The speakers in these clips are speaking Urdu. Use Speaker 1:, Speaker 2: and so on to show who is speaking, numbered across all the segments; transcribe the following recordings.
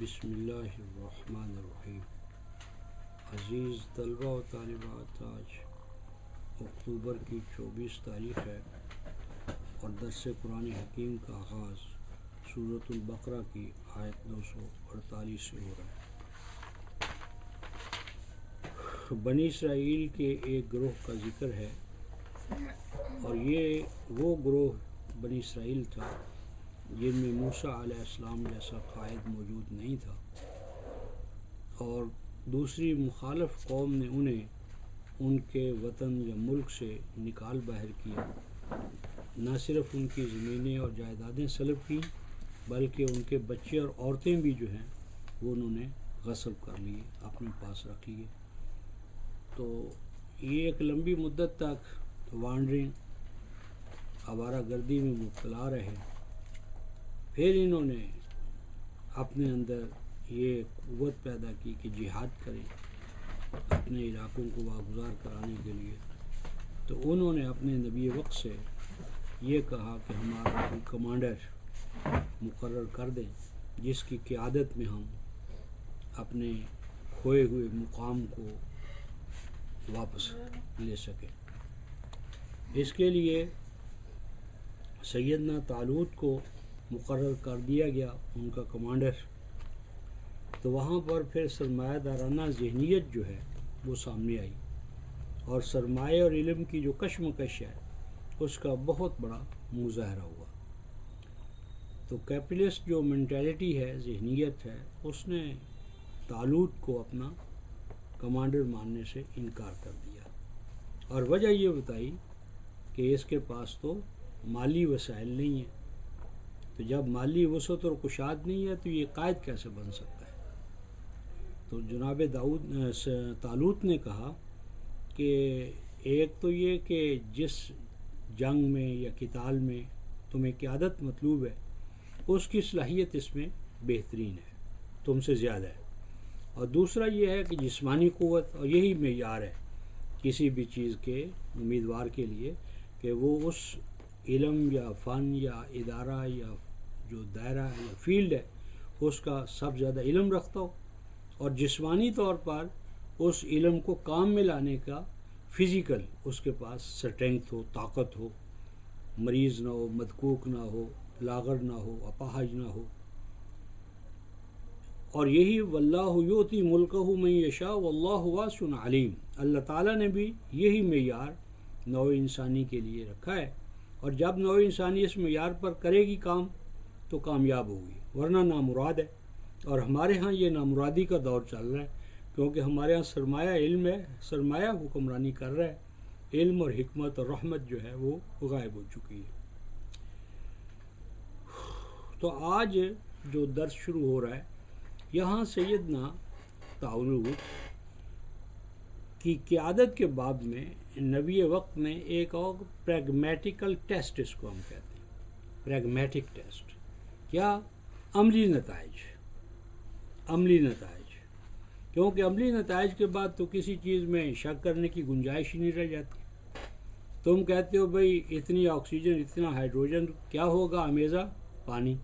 Speaker 1: بسم اللہ الرحمن الرحیم۔ عزیز طلبہ و طالبات، آج اکتوبر کی 24 تاریخ ہے اور درس قرآن حکیم کا آغاز سورۃ البقرہ کی آیت 248 سے ہو رہا ہے۔ بنی اسرائیل کے ایک گروہ کا ذکر ہے اور یہ وہ گروہ بنی اسرائیل تھا جن میں موسیٰ علیہ السلام جیسا قائد موجود نہیں تھا، اور دوسری مخالف قوم نے انہیں ان کے وطن یا ملک سے نکال باہر کیا۔ نہ صرف ان کی زمینیں اور جائیدادیں سلب کی بلکہ ان کے بچے اور عورتیں بھی جو ہیں وہ انہوں نے غصب کر لیے، اپنے پاس رکھ لیے۔ تو یہ ایک لمبی مدت تک وانڈرنگ، آوارہ گردی میں مبتلا رہے۔ پھر انہوں نے اپنے اندر یہ قوت پیدا کی کہ جہاد کریں اپنے علاقوں کو واگزار کرانے کے لیے۔ تو انہوں نے اپنے نبی وقت سے یہ کہا کہ ہمارا کوئی کمانڈر مقرر کر دیں جس کی قیادت میں ہم اپنے کھوئے ہوئے مقام کو واپس لے سکیں۔ اس کے لیے سیدنا طالوت کو مقرر کر دیا گیا ان کا کمانڈر۔ تو وہاں پر پھر سرمایہ دارانہ ذہنیت جو ہے وہ سامنے آئی، اور سرمایہ اور علم کی جو کشمکش ہے اس کا بہت بڑا مظاہرہ ہوا۔ تو کیپٹلسٹ جو مینٹیلٹی ہے، ذہنیت ہے، اس نے طالوت کو اپنا کمانڈر ماننے سے انکار کر دیا، اور وجہ یہ بتائی کہ اس کے پاس تو مالی وسائل نہیں ہیں۔ تو جب مالی وسعت اور کشاد نہیں ہے تو یہ قائد کیسے بن سکتا ہے؟ تو جناب طالوت نے کہا کہ ایک تو یہ کہ جس جنگ میں یا قتال میں تمہیں قیادت مطلوب ہے اس کی صلاحیت اس میں بہترین ہے، تم سے زیادہ ہے، اور دوسرا یہ ہے کہ جسمانی قوت، اور یہی معیار ہے کسی بھی چیز کے امیدوار کے لیے کہ وہ اس علم یا فن یا ادارہ یا جو دائرہ یا فیلڈ ہے اس کا سب زیادہ علم رکھتا ہو، اور جسمانی طور پر اس علم کو کام میں لانے کا فزیکل اس کے پاس اسٹرینگتھ ہو، طاقت ہو، مریض نہ ہو، مدکوک نہ ہو، لاغر نہ ہو، اپاہج نہ ہو۔ اور یہی واللہ یؤتی ملکہ من یشاء واللہ واسع علیم، اللہ تعالیٰ نے بھی یہی معیار نوع انسانی کے لیے رکھا ہے، اور جب نوع انسانی اس معیار پر کرے گی کام تو کامیاب ہوگی، ورنہ نامراد ہے۔ اور ہمارے ہاں یہ نامرادی کا دور چل رہا ہے، کیونکہ ہمارے ہاں سرمایہ علم ہے، سرمایہ حکمرانی کر رہا ہے، علم اور حکمت اور رحمت جو ہے وہ غائب ہو چکی ہے۔ تو آج جو درس شروع ہو رہا ہے یہاں سیدنا طالوت کی قیادت کے باب میں نبی وقت نے ایک اور پریگمیٹیکل ٹیسٹ، اس کو ہم کہتے ہیں پریگمیٹک ٹیسٹ، کیا؟ عملی نتائج، عملی نتائج، کیونکہ عملی نتائج کے بعد تو کسی چیز میں شک کرنے کی گنجائش ہی نہیں رہ جاتی۔ تم کہتے ہو بھئی اتنی آکسیجن، اتنا ہائیڈروجن، کیا ہوگا امیزہ؟ پانی۔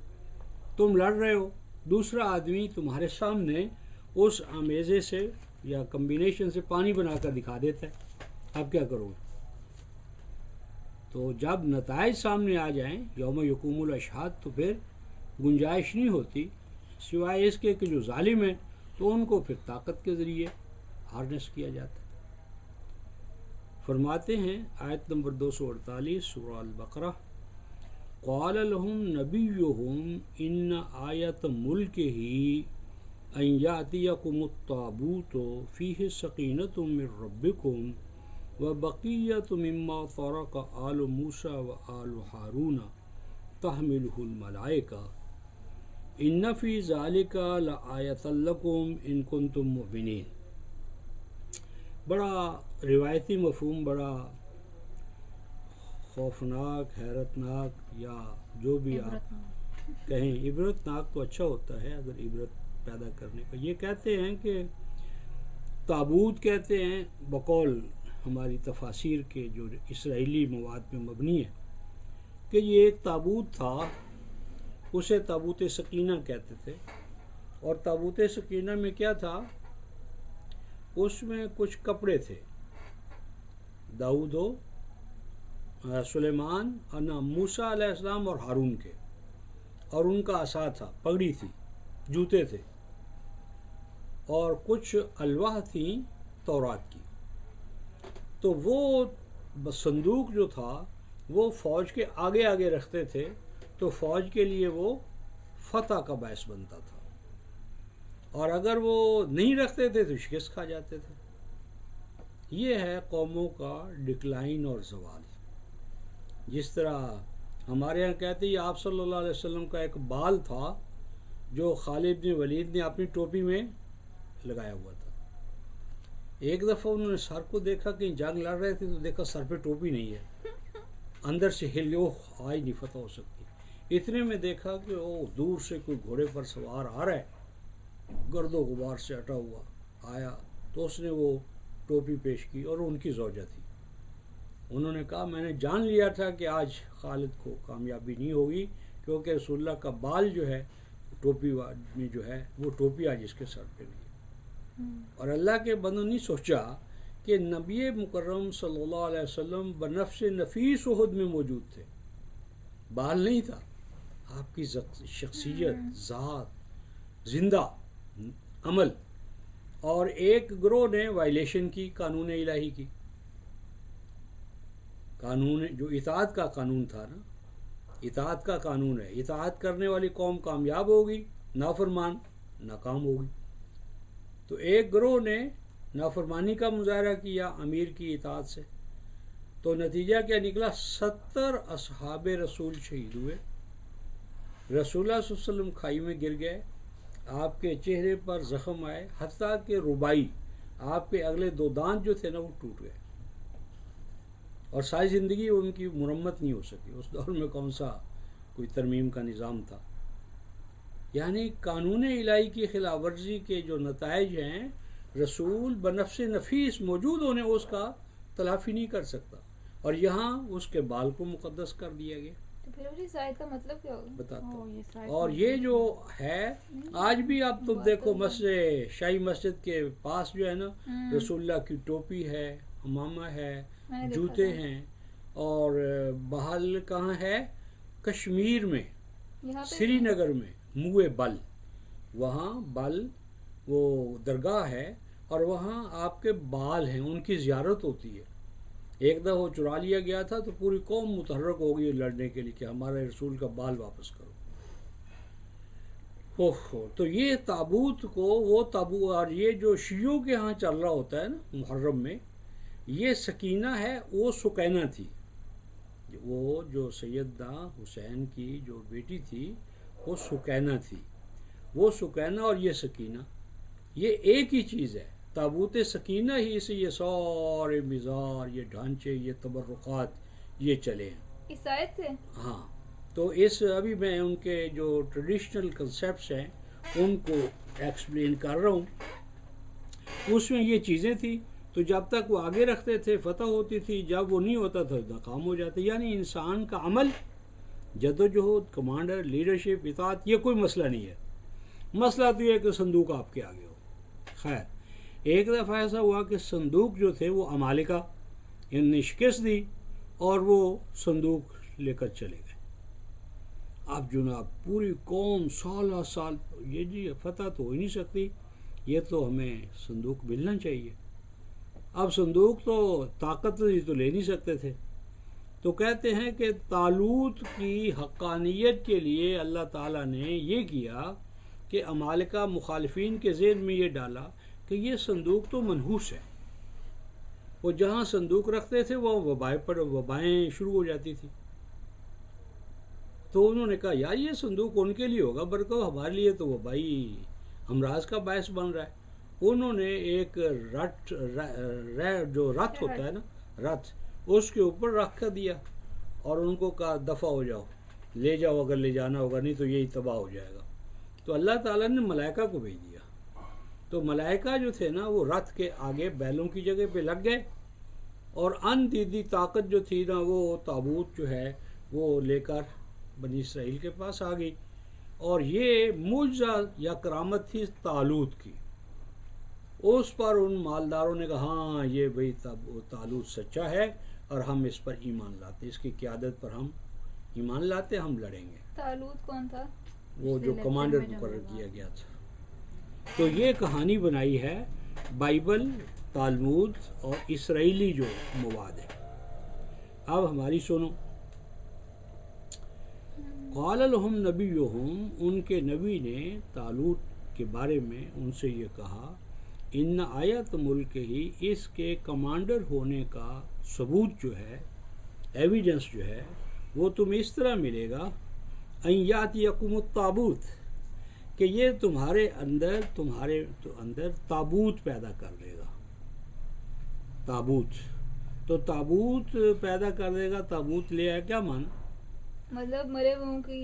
Speaker 1: تم لڑ رہے ہو، دوسرا آدمی تمہارے سامنے اس امیزے سے یا کمبینیشن سے پانی بنا کر دکھا دیتا ہے، اب کیا کرو گے؟ تو جب نتائج سامنے آ جائیں یوم یقوم الاشہاد تو پھر گنجائش نہیں ہوتی سوائے اس کے کہ جو ظالم ہیں تو ان کو پھر طاقت کے ذریعے ہارنس کیا جاتا ہے۔ فرماتے ہیں آیت نمبر 248 سورہ البقرہ، قال لهم نبیہم ان آیت ملکہ ان یأتیکم التابوت فیہ سکینۃ من ربکم وبقیۃ مما ترک آل موسیٰ وآل ہارون تحملہ الملائکہ ان فی ذلک لآیۃ لکم ان کنتم مؤمنین۔ بڑا روایتی مفہوم، بڑا خوفناک، حیرتناک، یا جو بھی آپ کہیں، عبرتناک تو اچھا ہوتا ہے اگر عبرت پیدا کرنے کا۔ یہ کہتے ہیں کہ تابوت کہتے ہیں بقول ہماری تفاسیر کے جو اسرائیلی مواد پہ مبنی ہے کہ یہ ایک تابوت تھا، اسے تابوت سکینہ کہتے تھے، اور تابوت سکینہ میں کیا تھا؟ اس میں کچھ کپڑے تھے داؤد و سلیمان اور موسیٰ علیہ السلام اور ہارون کے، اور ان کا عصا تھا، پگڑی تھی، جوتے تھے، اور کچھ الواح تھیں تورات کی۔ تو وہ صندوق جو تھا وہ فوج کے آگے آگے رکھتے تھے، تو فوج کے لیے وہ فتح کا باعث بنتا تھا، اور اگر وہ نہیں رکھتے تھے تو شکست کھا جاتے تھے۔ یہ ہے قوموں کا ڈکلائن اور زوال۔ جس طرح ہمارے یہاں کہتے ہیں آپ صلی اللہ علیہ وسلم کا ایک بال تھا جو خالد بن ولید نے اپنی ٹوپی میں لگایا ہوا تھا۔ ایک دفعہ انہوں نے سر کو دیکھا کہ جنگ لڑ رہے تھے، تو دیکھا سر پہ ٹوپی نہیں ہے، اندر سے ہلے، آج نہیں فتح ہو سکتی۔ اتنے میں دیکھا کہ وہ دور سے کوئی گھوڑے پر سوار آ رہا ہے، گرد و غبار سے ہٹا ہوا آیا، تو اس نے وہ ٹوپی پیش کی، اور ان کی زوجہ تھی۔ انہوں نے کہا میں نے جان لیا تھا کہ آج خالد کو کامیابی نہیں ہوگی، کیونکہ رسول اللہ کا بال جو ہے ٹوپی میں جو ہے وہ ٹوپی آج اس کے سر پہ نہیں ہے۔ اور اللہ کے بندوں نے سوچا کہ نبی مکرم صلی اللہ علیہ وسلم بنفس نفیس احد میں موجود تھے، بال نہیں تھا، آپ کی شخصیت، ذات، زندہ عمل، اور ایک گروہ نے وائلیشن کی قانون الہی کی، قانون جو اطاعت کا قانون تھا نا، اطاعت کا قانون ہے، اطاعت کرنے والی قوم کامیاب ہوگی، نافرمان ناکام ہوگی۔ تو ایک گروہ نے نافرمانی کا مظاہرہ کیا امیر کی اطاعت سے، تو نتیجہ کیا نکلا؟ 70 اصحاب رسول شہید ہوئے، رسول اللہ صلی اللہ علیہ وسلم کھائی میں گر گئے، آپ کے چہرے پر زخم آئے، حتیٰ کہ ربائی آپ کے اگلے 2 دانت جو تھے نا وہ ٹوٹ گئے، اور ساری زندگی ان کی مرمت نہیں ہو سکی۔ اس دور میں کون سا کوئی ترمیم کا نظام تھا؟ یعنی قانون الہی کی خلاف ورزی کے جو نتائج ہیں، رسول بنفس نفیس موجود ہونے اس کا تلافی نہیں کر سکتا، اور یہاں اس کے بال کو مقدس کر دیا گیا۔
Speaker 2: اس آیت کا مطلب کیا ہوگا؟
Speaker 1: بتاتا ہوں۔ اور یہ جو ہے آج بھی آپ تم دیکھو مسجد شاہی مسجد کے پاس جو ہے نا، رسول اللہ کی ٹوپی ہے، امامہ ہے، جوتے ہیں، اور بحال کہاں ہے؟ کشمیر میں، سری نگر میں موئے بل، وہاں بل وہ درگاہ ہے، اور وہاں آپ کے بال ہیں، ان کی زیارت ہوتی ہے۔ ایک دفعہ وہ چرا لیا گیا تھا تو پوری قوم متحرک ہو گئی لڑنے کے لیے کہ ہمارے رسول کا بال واپس کرو۔ تو یہ تابوت کو وہ تابوت، اور یہ جو شیعوں کے ہاں چل رہا ہوتا ہے نا محرم میں، یہ سکینہ ہے، وہ سکینہ تھی، وہ جو سیدنا حسین کی جو بیٹی تھی وہ سکینہ تھی، وہ سکینہ اور یہ سکینہ یہ ایک ہی چیز ہے۔ تابوت سکینہ ہی سے یہ سارے مزار، یہ ڈھانچے، یہ تبرکات یہ چلے ہیں
Speaker 2: اس آیت سے۔
Speaker 1: ہاں، تو اس ابھی میں ان کے جو ٹریڈیشنل کنسیپٹس ہیں ان کو ایکسپلین کر رہا ہوں۔ اس میں یہ چیزیں تھیں، تو جب تک وہ آگے رکھتے تھے فتح ہوتی تھی، جب وہ نہیں ہوتا تھا ناکام ہو جاتے۔ یعنی انسان کا عمل، جدوجہد، کمانڈر، لیڈرشپ، اطاعت، یہ کوئی مسئلہ نہیں ہے۔ مسئلہ تو یہ ہے کہ صندوق آپ کے آگے ہو۔ خیر، ایک دفعہ ایسا ہوا کہ صندوق جو تھے وہ عمالقہ ان نے شکست دی، اور وہ صندوق لے کر چلے گئے۔ اب جناب پوری قوم سالہ سال یہ جی فتح تو ہو ہی نہیں سکتی، یہ تو ہمیں صندوق ملنا چاہیے۔ اب صندوق تو طاقت تو لے نہیں سکتے تھے، تو کہتے ہیں کہ طالوت کی حقانیت کے لیے اللہ تعالیٰ نے یہ کیا کہ عمالقہ مخالفین کے ذہن میں یہ ڈالا کہ یہ صندوق تو منحوس ہے، وہ جہاں صندوق رکھتے تھے وہ وبائیں شروع ہو جاتی تھی۔ تو انہوں نے کہا یار یہ صندوق ان کے لیے ہوگا، برکہ ہمارے لیے تو وبائی امراض کا باعث بن رہا ہے۔ انہوں نے ایک جو رتھ ہوتا ہے نا، رتھ، اس کے اوپر رکھ کر دیا، اور ان کو کہا دفع ہو جاؤ، لے جاؤ اگر لے جانا ہوگا، نہیں تو یہی تباہ ہو جائے گا۔ تو اللہ تعالیٰ نے ملائکہ کو بھیج دیا، تو ملائکہ جو تھے نا وہ رتھ کے آگے بیلوں کی جگہ پہ لگ گئے، اور ان دیدی طاقت جو تھی نا وہ تابوت جو ہے وہ لے کر بنی اسرائیل کے پاس آ گئی، اور یہ معجزہ یا کرامت تھی طالوت کی. اس پر ان مالداروں نے کہا ہاں یہ بھئی طالوت سچا ہے اور ہم اس پر ایمان لاتے، اس کی قیادت پر ہم ایمان لاتے، ہم لڑیں گے.
Speaker 2: طالوت کون تھا؟
Speaker 1: وہ جو کمانڈر مقرر کیا گیا تھا. تو یہ کہانی بنائی ہے بائبل، تالمود اور اسرائیلی جو مواد ہے. اب ہماری سنو. قال لهم نبیہم، ان کے نبی نے طالوت کے بارے میں ان سے یہ کہا، ان آیت ملک ہی، اس کے کمانڈر ہونے کا ثبوت جو ہے، ایویڈنس جو ہے، وہ تمہیں اس طرح ملے گا ان یاتیکم التابوت، کہ یہ تمہارے اندر تابوت پیدا کر دے گا. تابوت، تو تابوت پیدا کر دے گا. تابوت لے آیا کیا معنی؟
Speaker 2: مطلب مرے ہوئوں کی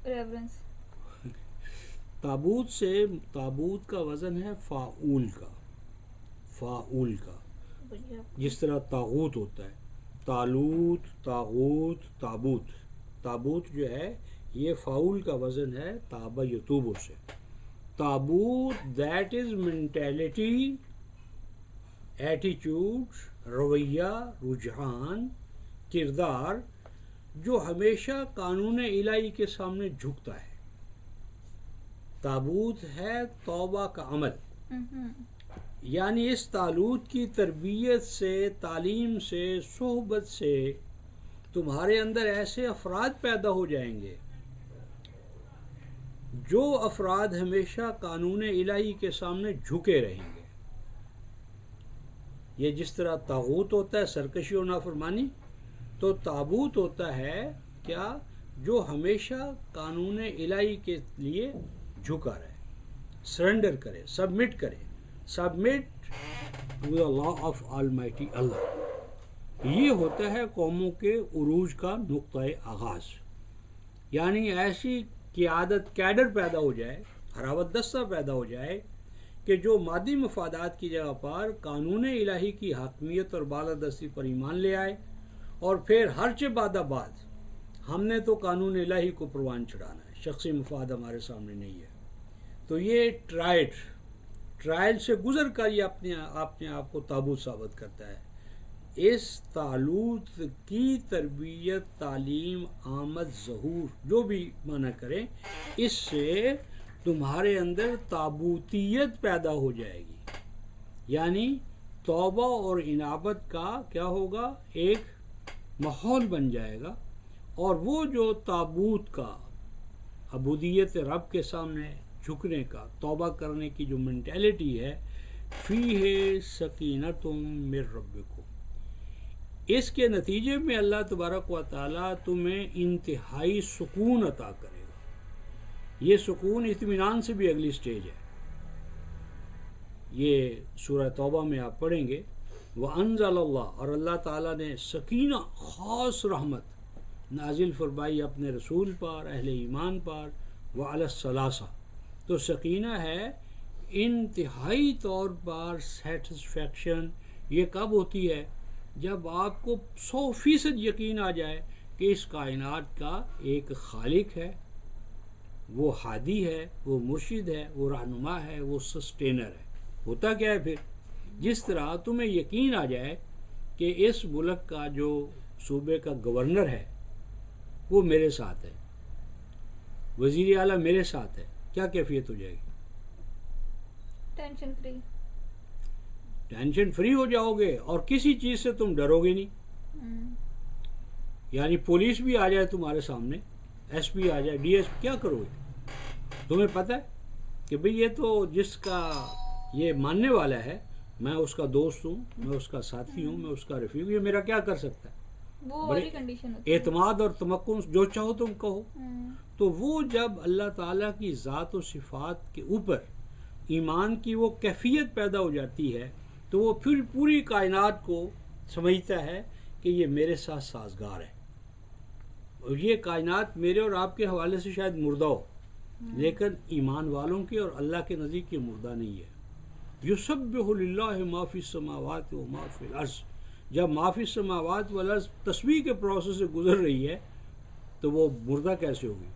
Speaker 2: ریفرنس.
Speaker 1: تابوت سے، تابوت کا وزن ہے فاعول کا، فاعول کا، جس طرح طاغوت ہوتا ہے، تالوت، طاغوت، تابوت. تابوت جو ہے یہ فاعول کا وزن ہے تابع یتوبو سے. تابوت دیٹ از مینٹیلٹی، ایٹیچیوڈ، رویہ، رجحان، کردار جو ہمیشہ قانون الہی کے سامنے جھکتا ہے. تابوت ہے توبہ کا عمل. یعنی اس طالوت کی تربیت سے، تعلیم سے، صحبت سے تمہارے اندر ایسے افراد پیدا ہو جائیں گے جو افراد ہمیشہ قانون الہی کے سامنے جھکے رہیں گے. یہ جس طرح طاغوت ہوتا ہے سرکشی و نافرمانی، تو تابوت ہوتا ہے کیا؟ جو ہمیشہ قانون الہی کے لیے جھکا رہے، سرنڈر کرے، سبمٹ کرے، submit to the law of almighty Allah. یہ ہوتا ہے قوموں کے عروج کا نقطۂ آغاز. یعنی ایسی قیادت، کیڈر پیدا ہو جائے، حراوت دستہ پیدا ہو جائے کہ جو مادی مفادات کی جگہ پر قانون الہی کی حاکمیت اور بالادستی پر ایمان لے آئے، اور پھر ہر چہ بعد بعد ہم نے تو قانون الہی کو پروان چڑھانا ہے، شخصی مفاد ہمارے سامنے نہیں ہے. تو یہ ٹرائل سے گزر کر یہ اپنے آپ کو تابوت ثابت کرتا ہے. اس طالوت کی تربیت، تعلیم، آمد، ظہور، جو بھی معنی کریں، اس سے تمہارے اندر تابوتیت پیدا ہو جائے گی. یعنی توبہ اور انابت کا کیا ہوگا؟ ایک ماحول بن جائے گا. اور وہ جو تابوت کا، عبودیت رب کے سامنے جھکنے کا، توبہ کرنے کی جو مینٹیلٹی ہے، فیہ سکینۃ من ربکم، اس کے نتیجے میں اللہ تبارک و تعالیٰ تمہیں انتہائی سکون عطا کرے گا. یہ سکون اطمینان سے بھی اگلی سٹیج ہے. یہ سورہ توبہ میں آپ پڑھیں گے، وَأَنزَلَ اللَّهُ، اور اللہ تعالیٰ نے سکینہ، خاص رحمت نازل فرمائی اپنے رسول پر، اہل ایمان پر، وَعَلَى الثَّلَاثَةِ. تو سکینہ ہے انتہائی طور پر سیٹسفیکشن. یہ کب ہوتی ہے؟ جب آپ کو 100% یقین آ جائے کہ اس کائنات کا ایک خالق ہے، وہ ہادی ہے، وہ مرشد ہے، وہ رہنما ہے، وہ سسٹینر ہے. ہوتا کیا ہے پھر؟ جس طرح تمہیں یقین آ جائے کہ اس ملک کا جو صوبے کا گورنر ہے وہ میرے ساتھ ہے، وزیر اعلیٰ میرے ساتھ ہے، کیا کیفیت ہو جائے گی؟
Speaker 2: Tension free.
Speaker 1: ٹینشن فری ہو جاؤ گے اور کسی چیز سے تم ڈرو گے نہیں. یعنی پولیس بھی آ جائے تمہارے سامنے، ایس پی آ جائے، ڈی ایس پی، کیا کرو گے؟ تمہیں پتہ ہے کہ بھئی یہ تو جس کا یہ ماننے والا ہے، میں اس کا دوست ہوں، میں اس کا ساتھی ہوں، میں اس کا رفیق ہوں، یہ میرا کیا کر سکتا ہے؟
Speaker 2: وہ والی کنڈیشن ہوتی ہے.
Speaker 1: اعتماد اور تمکن، جو چاہو تم کہو. تو وہ جب اللہ تعالیٰ کی ذات و صفات کے اوپر ایمان کی وہ کیفیت پیدا ہو جاتی ہے، تو وہ پھر پوری کائنات کو سمجھتا ہے کہ یہ میرے ساتھ سازگار ہے. اور یہ کائنات میرے اور آپ کے حوالے سے شاید مردہ ہو، لیکن ایمان والوں کے اور اللہ کے نزدیک یہ مردہ نہیں ہے. یسبح للہ ما فی السماوات و ما فی الارض. جب ما فی السماوات والارض تسبیح کے پروسیس سے گزر رہی ہے تو وہ مردہ کیسے ہوگی؟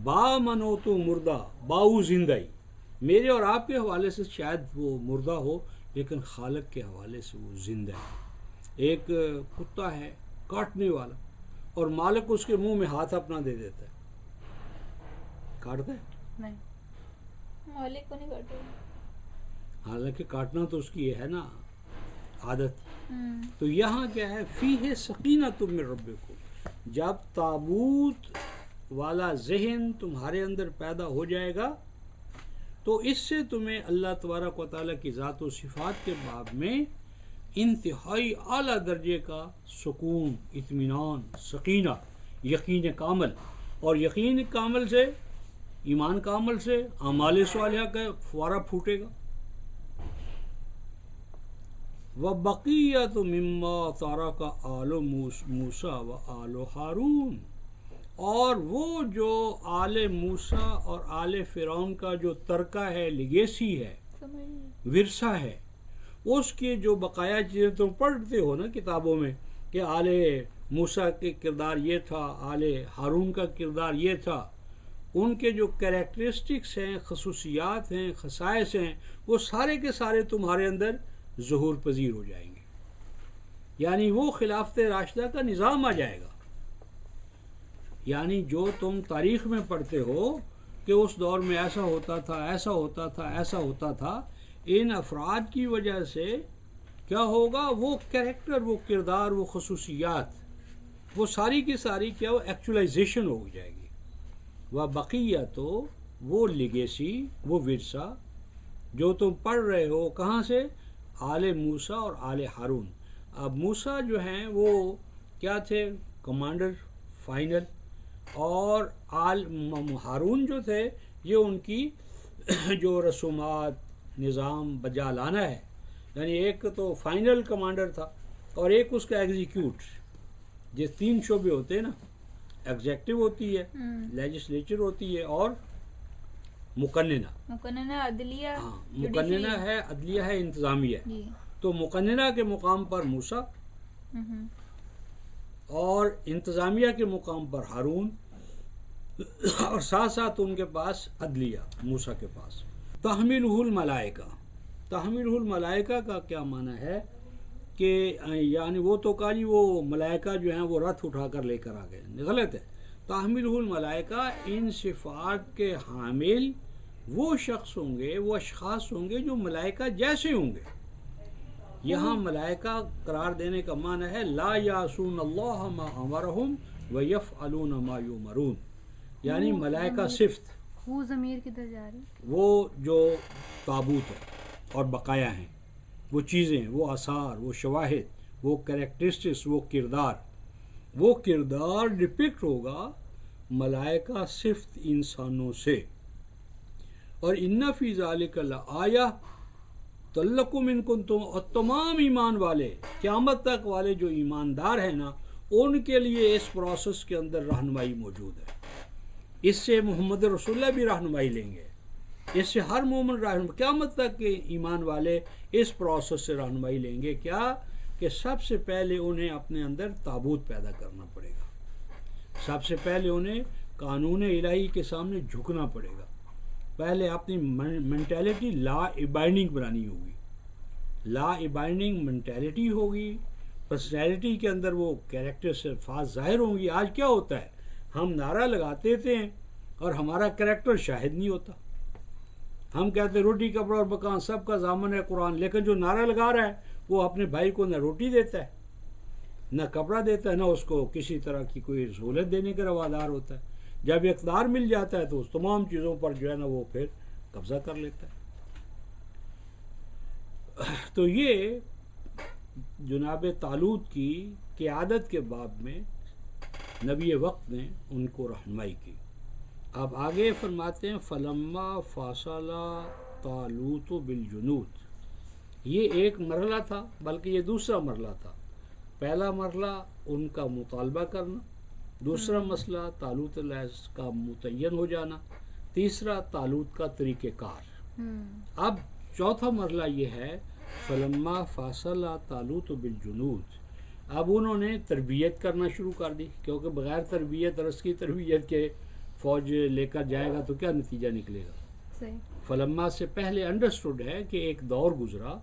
Speaker 1: با منو تو مردہ باؤ زندہ، میرے اور آپ کے حوالے سے شاید وہ مردہ ہو لیکن خالق کے حوالے سے وہ زندہ ہے۔ ایک کتا ہے کاٹنے والا اور مالک اس کے منہ میں ہاتھ اپنا دے دیتا ہے، کاٹتا ہے؟
Speaker 2: نہیں، مالک کو نہیں کاٹے،
Speaker 1: حالانکہ کاٹنا تو اس کی یہ ہے نا عادت۔ تو یہاں کیا ہے، فیہ سکینۃ من ربکم، جب تابوت والا ذہن تمہارے اندر پیدا ہو جائے گا تو اس سے تمہیں اللہ تبارک و تعالیٰ کی ذات و صفات کے باب میں انتہائی اعلیٰ درجے کا سکون، اطمینان، سکینہ، یقین کامل، اور یقین کامل سے، ایمان کامل سے اعمال صالحہ کا فوارہ پھوٹے گا۔ وَبَقِيَّةُ مِمَّا تَرَكَ آلُ مُوسَىٰ وَآلُ ہارون، اور وہ جو آل موسیٰ اور آل فرعون کا جو ترکہ ہے، لیگیسی ہے، ورثہ ہے، اس کی جو بقایا چیزیں تم پڑھتے ہو نا کتابوں میں کہ آل موسیٰ کے کردار یہ تھا، آل ہارون کا کردار یہ تھا، ان کے جو کریکٹرسٹکس ہیں، خصوصیات ہیں، خصائص ہیں، وہ سارے کے سارے تمہارے اندر ظہور پذیر ہو جائیں گے، یعنی وہ خلافت راشدہ کا نظام آ جائے گا۔ یعنی جو تم تاریخ میں پڑھتے ہو کہ اس دور میں ایسا ہوتا تھا، ایسا ہوتا تھا، ایسا ہوتا تھا، ان افراد کی وجہ سے کیا ہوگا، وہ کریکٹر، وہ کردار، وہ خصوصیات، وہ ساری کی ساری کیا وہ ایکچولائزیشن ہو جائے گی۔ وَبَقِيَّةُ، تو وہ لیگیسی، وہ ورثہ جو تم پڑھ رہے ہو، کہاں سے؟ آل موسیٰ اور آل ہارون۔ اب موسیٰ جو ہیں وہ کیا تھے؟ کمانڈر فائنل، اور آل ہارون جو تھے یہ ان کی جو رسومات، نظام بجا لانا ہے، یعنی ایک تو فائنل کمانڈر تھا اور ایک اس کا ایگزیکیوٹ، یہ تین شعبے ہوتے ہیں نا، ایگزیکٹو ہوتی ہے، لیجسلیچر ہوتی ہے، اور مقننہ
Speaker 2: عدلیہ،
Speaker 1: ہاں، مقننہ ہے، عدلیہ ہے، انتظامیہ ہے۔ تو مقننہ کے مقام پر موسیٰ اور انتظامیہ کے مقام پر ہارون، اور ساتھ ساتھ ان کے پاس عدلیہ، موسیٰ کے پاس۔ تحملہ الملائکہ، تحملہ الملائکہ کا کیا معنی ہے کہ یعنی وہ تو کہا جی وہ ملائکہ جو ہیں وہ رتھ اٹھا کر لے کر آ گئے، غلط ہے۔ تحملہ الملائکہ، ان صفات کے حامل وہ شخص ہوں گے، وہ اشخاص ہوں گے جو ملائکہ جیسے ہوں گے۔ یہاں ملائکہ قرار دینے کا معنی ہے لا یعصون اللہ ما امرہم ویفعلون ما یؤمرون، یعنی ملائکہ صفت،
Speaker 3: وہ ضمیر کدھر جا رہی؟
Speaker 1: وہ جو تابوت ہے اور بقایا ہیں، وہ چیزیں، وہ آثار، وہ شواہد، وہ کریکٹرسٹکس، وہ کردار ڈپکٹ ہوگا ملائکہ صفت انسانوں سے۔ اور ان فی ذالک لآیہ تلکم ان کنتم، اور تمام ایمان والے، قیامت تک والے جو ایماندار ہیں نا، ان کے لیے اس پروسیس کے اندر رہنمائی موجود ہے۔ اس سے محمد رسول اللہ بھی رہنمائی لیں گے، اس سے ہر مومن رہنمائی، قیامت تک کے ایمان والے اس پروسیس سے رہنمائی لیں گے۔ کیا کہ سب سے پہلے انہیں اپنے اندر تابوت پیدا کرنا پڑے گا، سب سے پہلے انہیں قانون الہی کے سامنے جھکنا پڑے گا، پہلے اپنی مینٹیلٹی لا ابائڈنگ بنانی ہوگی، لا ابائڈنگ مینٹیلٹی ہوگی، پرسنالٹی کے اندر وہ کریکٹر صفات ظاہر ہوں گی۔ آج کیا ہوتا ہے، ہم نعرہ لگاتے تھے اور ہمارا کریکٹر شاہد نہیں ہوتا، ہم کہتے روٹی کپڑا اور مکان سب کا ضامن ہے قرآن، لیکن جو نعرہ لگا رہا ہے وہ اپنے بھائی کو نہ روٹی دیتا ہے، نہ کپڑا دیتا ہے، نہ اس کو کسی طرح کی کوئی سہولت دینے کا روادار ہوتا ہے۔ جب اقتدار مل جاتا ہے تو اس تمام چیزوں پر جو ہے نا وہ پھر قبضہ کر لیتا ہے۔ تو یہ جناب طالوت کی قیادت کے باب میں نبی وقت نے ان کو رہنمائی کی۔ اب آگے فرماتے ہیں فلما فاصل طالوت بالجنود، یہ ایک مرحلہ تھا، بلکہ یہ دوسرا مرحلہ تھا۔ پہلا مرحلہ ان کا مطالبہ کرنا، دوسرا مسئلہ طالوت علیہ کا متعین ہو جانا، تیسرا طالوت کا طریقہ کار۔ اب چوتھا مرحلہ یہ ہے فلما فاصل طالوت بالجنود، اب انہوں نے تربیت کرنا شروع کر دی، کیونکہ بغیر تربیت، رس کی تربیت کے فوج لے کر جائے گا تو کیا نتیجہ نکلے گا.
Speaker 3: صحیح.
Speaker 1: فلما سے پہلے انڈرسٹوڈ ہے کہ ایک دور گزرا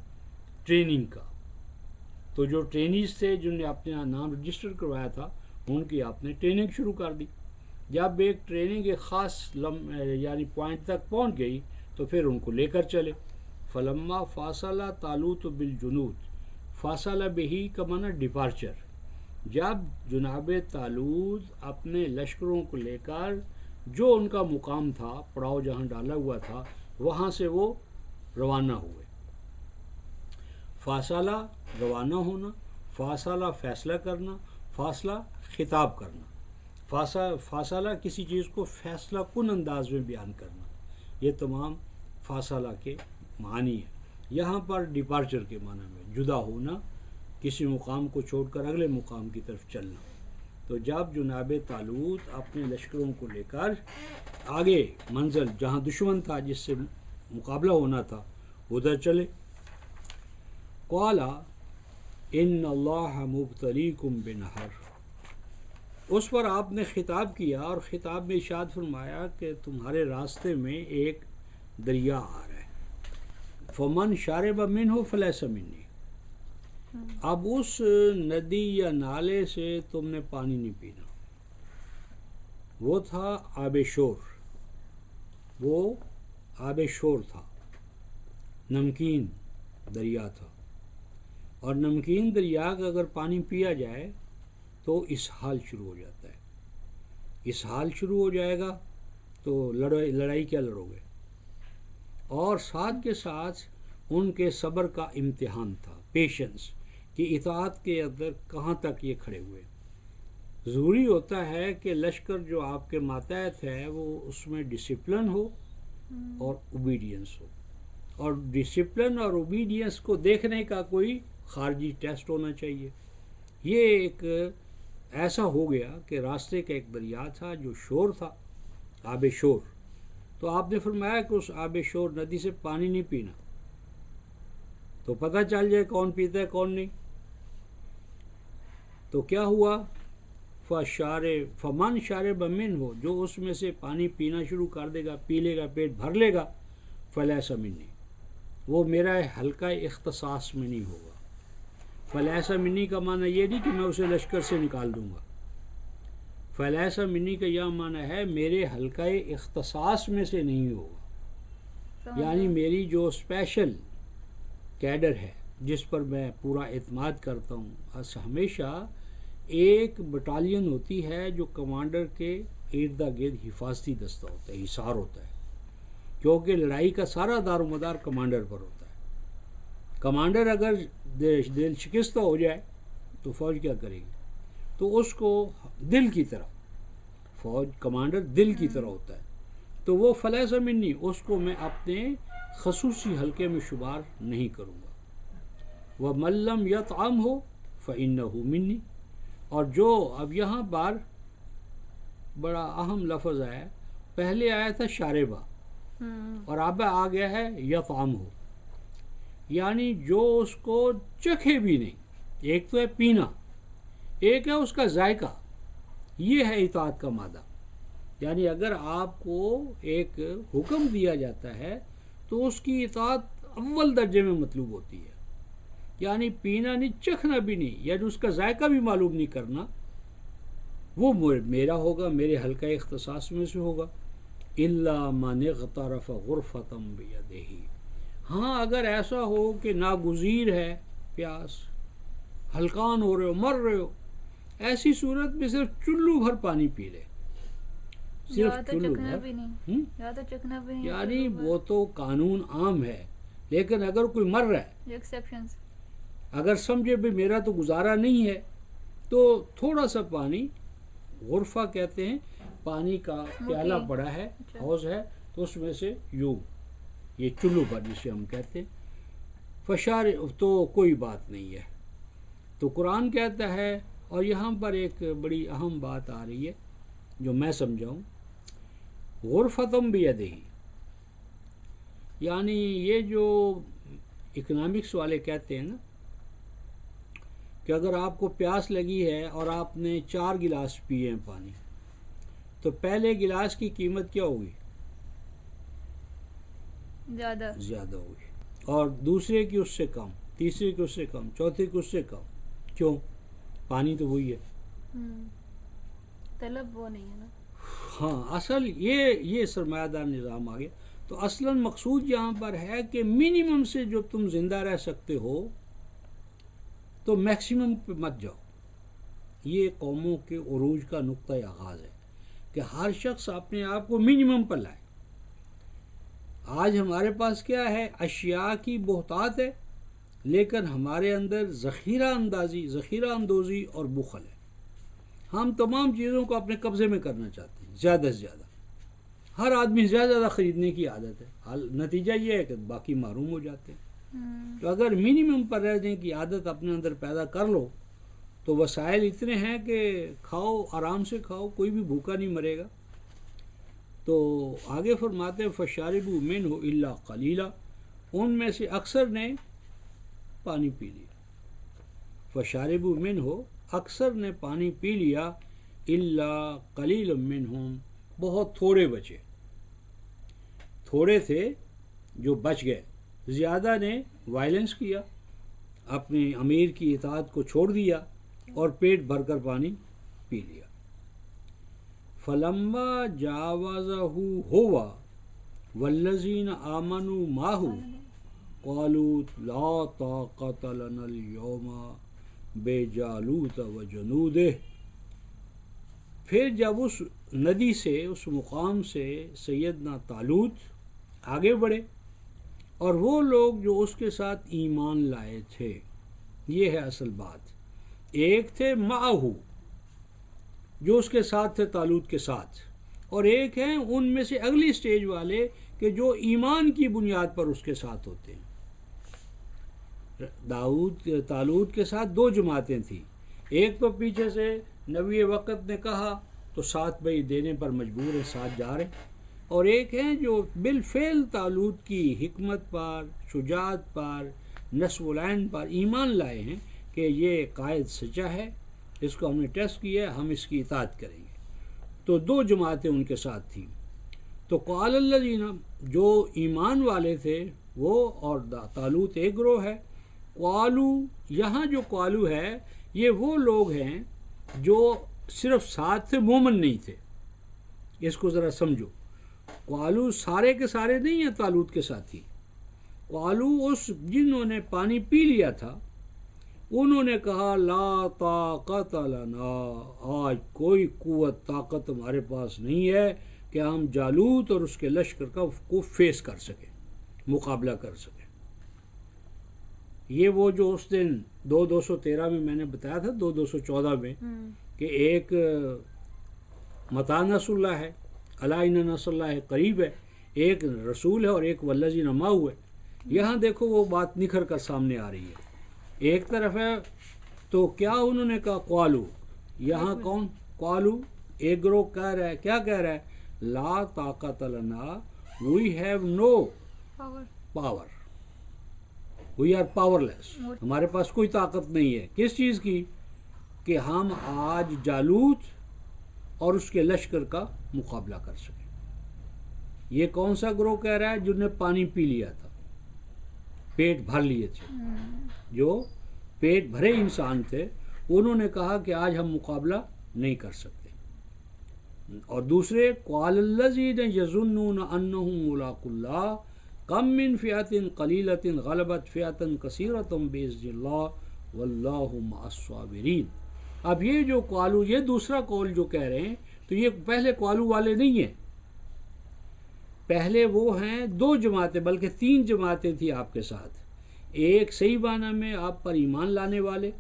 Speaker 1: ٹریننگ کا، تو جو ٹرینیز تھے جن نے اپنا نام رجسٹر کروایا تھا ان کی آپ نے ٹریننگ شروع کر دی. جب ایک ٹریننگ ایک خاص یعنی پوائنٹ تک پہنچ گئی تو پھر ان کو لے کر چلے. فلما فاصلہ طالوت بالجنود، فاصلہ بہی کا معنی ڈپارچر. جب جناب طالوت اپنے لشکروں کو لے کر جو ان کا مقام تھا، پڑاؤ جہاں ڈالا ہوا تھا، وہاں سے وہ روانہ ہوئے. فاصلہ روانہ ہونا، فاصلہ فیصلہ کرنا، فاصلہ خطاب کرنا. فاصلہ کسی چیز کو فیصلہ کن انداز میں بیان کرنا، یہ تمام فاصلہ کے معنی ہیں. یہاں پر ڈپارچر کے معنی میں جدا ہونا، کسی مقام کو چھوڑ کر اگلے مقام کی طرف چلنا. تو جب جناب طالوت اپنے لشکروں کو لے کر آگے منزل جہاں دشمن تھا جس سے مقابلہ ہونا تھا ادھر چلے. قال ان اللہ مبتلیکم بنہر، اس پر آپ نے خطاب کیا اور خطاب میں ارشاد فرمایا کہ تمہارے راستے میں ایک دریا آ رہا ہے. فمن شارب منہ فلیس منی، اب اس ندی یا نالے سے تم نے پانی نہیں پینا. وہ تھا آب شور، وہ آب شور تھا، نمکین دریا تھا. اور نمکین دریا کا اگر پانی پیا جائے تو اسہال شروع ہو جاتا ہے. اسہال شروع ہو جائے گا تو لڑائی کیا لڑو گے. اور ساتھ کے ساتھ ان کے صبر کا امتحان تھا، پیشنس، کہ اطاعت کے اندر کہاں تک یہ کھڑے ہوئے. ضروری ہوتا ہے کہ لشکر جو آپ کے ماتحت ہے وہ اس میں ڈسپلن ہو اور اوبیڈینس ہو. اور ڈسپلن اور اوبیڈینس کو دیکھنے کا کوئی خارجی ٹیسٹ ہونا چاہیے. یہ ایک ایسا ہو گیا کہ راستے کا ایک دریا تھا جو شور تھا، آب شور. تو آپ نے فرمایا کہ اس آب شور ندی سے پانی نہیں پینا، تو پتہ چل جائے کون پیتا ہے کون نہیں. تو کیا ہوا؟ فمن شارب منہ، جو اس میں سے پانی پینا شروع کر دے گا، پی لے گا، پیٹ بھر لے گا، فلیس منی، وہ میرا حلقہ اختصاص میں نہیں ہوگا. فلیس منی کا معنی یہ نہیں کہ میں اسے لشکر سے نکال دوں گا. فلیس منی کا یہ معنی ہے میرے حلقہ اختصاص میں سے نہیں ہوگا. یعنی میری جو اسپیشل کیڈر ہے جس پر میں پورا اعتماد کرتا ہوں. ہمیشہ ایک بٹالین ہوتی ہے جو کمانڈر کے ارد گرد حفاظتی دستہ ہوتا ہے، حصار ہوتا ہے، کیونکہ لڑائی کا سارا دار و مدار کمانڈر پر ہوتا ہے. کمانڈر اگر دل شکستہ ہو جائے تو فوج کیا کرے گی؟ تو اس کو دل کی طرح، فوج کمانڈر دل کی طرح ہوتا ہے. تو وہ فلیس منی، اس کو میں اپنے خصوصی حلقے میں شمار نہیں کروں گا. وَمَن لَّمْ يَطْعَمْهُ فَإِنَّهُ مِنِّي. اور جو اب یہاں پر بڑا اہم لفظ ہے، پہلے آیا تھا شاربہ اور اب آ گیا ہے یطعمہ، یعنی جو اس کو چکھے بھی نہیں. ایک تو ہے پینا، ایک ہے اس کا ذائقہ. یہ ہے اطاعت کا مادہ. یعنی اگر آپ کو ایک حکم دیا جاتا ہے تو اس کی اطاعت اول درجے میں مطلوب ہوتی ہے. یعنی پینا نہیں، چکھنا بھی نہیں، یعنی اس کا ذائقہ بھی معلوم نہیں کرنا. وہ میرا ہوگا، میرے حلقہ اختصاص میں سے ہوگا. الا من اغترف غرفۃ بیدہ، ہاں اگر ایسا ہو کہ ناگزیر ہے، پیاس، ہلکان ہو رہے ہو، مر رہے ہو، ایسی صورت میں صرف چلو بھر پانی پی لے. صرف چلو بھر، یعنی وہ تو قانون عام ہے، لیکن اگر کوئی مر رہا ہے، اگر سمجھے بھی میرا تو گزارا نہیں ہے، تو تھوڑا سا پانی، غرفہ کہتے ہیں، پانی کا پیالہ پڑا ہے، حوض ہے، تو اس میں سے یوں یہ چلو بھر جسے ہم کہتے ہیں، فشار، تو کوئی بات نہیں ہے. تو قرآن کہتا ہے، اور یہاں پر ایک بڑی اہم بات آ رہی ہے جو میں سمجھاؤں. غرفتم بیدہ، یعنی یہ جو اکنامکس والے کہتے ہیں نا کہ اگر آپ کو پیاس لگی ہے اور آپ نے 4 گلاس پیے ہیں پانی، تو پہلے گلاس کی قیمت کیا ہوگی؟ زیادہ ہوگی، اور دوسرے کی اس سے کم، تیسرے کی اس سے کم، چوتھے کی اس سے کم. کیوں؟ پانی تو وہی ہے.
Speaker 3: طلب وہ نہیں ہے نا.
Speaker 1: ہاں، اصل یہ سرمایہ دار نظام آ گیا. تو اصلاً مقصود یہاں پر ہے کہ منیمم سے جو تم زندہ رہ سکتے ہو تو میکسیمم پہ مت جاؤ. یہ قوموں کے عروج کا نقطۂ آغاز ہے کہ ہر شخص اپنے آپ کو منیمم پر لائے. آج ہمارے پاس کیا ہے؟ اشیاء کی بہتات ہے، لیکن ہمارے اندر ذخیرہ اندوزی اور بخل ہے. ہم تمام چیزوں کو اپنے قبضے میں کرنا چاہتے ہیں زیادہ سے زیادہ. ہر آدمی زیادہ خریدنے کی عادت ہے. نتیجہ یہ ہے کہ باقی محروم ہو جاتے ہیں. تو اگر منیمم پر رہنے کی عادت اپنے اندر پیدا کر لو تو وسائل اتنے ہیں کہ کھاؤ، آرام سے کھاؤ، کوئی بھی بھوکا نہیں مرے گا. تو آگے فرماتے ہیں فَشَارِبُوا مِنْهُ إِلَّا قَلِيلًا، ان میں سے اکثر نے پانی پی لیا. فَشَارِبُوا مِنْهُ، اکثر نے پانی پی لیا، إِلَّا قَلِيلٌ مِّنْهُمْ، بہت تھوڑے بچے، تھوڑے تھے جو بچ گئے. زیادہ نے وائلنس کیا، اپنے امیر کی اطاعت کو چھوڑ دیا اور پیٹ بھر کر پانی پی لیا. فَلَمَّا جَاوَزَهُ هُوَ وَالَّذِينَ آمَنُوا مَعَهُ قَالُوا لَا طَاقَةَ لَنَا الْيَوْمَ بِجَالُوتَ وَجُنُودِهِ. پھر جب اس ندی سے، اس مقام سے سیدنا طالوت آگے بڑھے اور وہ لوگ جو اس کے ساتھ ایمان لائے تھے، یہ ہے اصل بات. ایک تھے معہو، جو اس کے ساتھ تھے طالوت کے ساتھ، اور ایک ہیں ان میں سے اگلی سٹیج والے کہ جو ایمان کی بنیاد پر اس کے ساتھ ہوتے ہیں. طالوت کے ساتھ دو جماعتیں تھیں. ایک تو پیچھے سے نبی وقت نے کہا تو ساتھ بھائی دینے پر مجبور ہیں، ساتھ جا رہے ہیں. اور ایک ہیں جو بالفعل طالوت کی حکمت پر، شجاعت پر، نصب العین پر ایمان لائے ہیں کہ یہ قائد سچا ہے، اس کو ہم نے ٹیسٹ کیا ہے، ہم اس کی اطاعت کریں گے. تو دو جماعتیں ان کے ساتھ تھیں. تو قال الذین، جو ایمان والے تھے وہ، اور طالوت ایک گروہ ہے. قالو، یہاں جو قالو ہے یہ وہ لوگ ہیں جو صرف ساتھ تھے، مومن نہیں تھے. اس کو ذرا سمجھو. قالو سارے کے سارے نہیں ہیں طالوت کے ساتھی. قالو اس جنہوں نے پانی پی لیا تھا انہوں نے کہا لا طاقت لنا، آج کوئی قوت طاقت ہمارے پاس نہیں ہے کہ ہم جالوت اور اس کے لشکر کو فیس کر سکیں، مقابلہ کر سکیں. یہ وہ جو اس دن 213 میں میں نے بتایا تھا، 214 میں، کہ ایک متا نصر اللہ ہے، الا ان نصر اللہ قریب ہے، ایک رسول ہے اور ایک والذین معہ ہے. یہاں دیکھو وہ بات نکھر کر سامنے آ رہی ہے. ایک طرف ہے تو کیا انہوں نے کہا قالو، یہاں کون قالو؟ ایک گروہ کہہ رہا ہے، کیا کہہ رہا ہے؟ لا طاقت لنا، we have no power, we are powerless, ہمارے پاس کوئی طاقت نہیں ہے. کس چیز کی؟ کہ ہم آج جالوت اور اس کے لشکر کا مقابلہ کر سکیں. یہ کون سا گروہ کہہ رہا ہے؟ جنہوں نے پانی پی لیا تھا، پیٹ بھر لیے تھے، جو پیٹ بھرے انسان تھے، انہوں نے کہا کہ آج ہم مقابلہ نہیں کر سکتے. اور دوسرے قال الذین یظنون انہم ملاقو اللہ کم من فئۃ قلیلۃ غلبت فئۃ کثیرۃ باذن اللہ واللہ مع الصابرین. اب یہ جو قالو، یہ دوسرا قول جو کہہ رہے ہیں، تو یہ پہلے قالو والے نہیں ہیں. پہلے وہ ہیں دو جماعتیں، بلکہ تین جماعتیں تھیں آپ کے ساتھ. ایک صحیح معنی میں آپ پر ایمان لانے والے،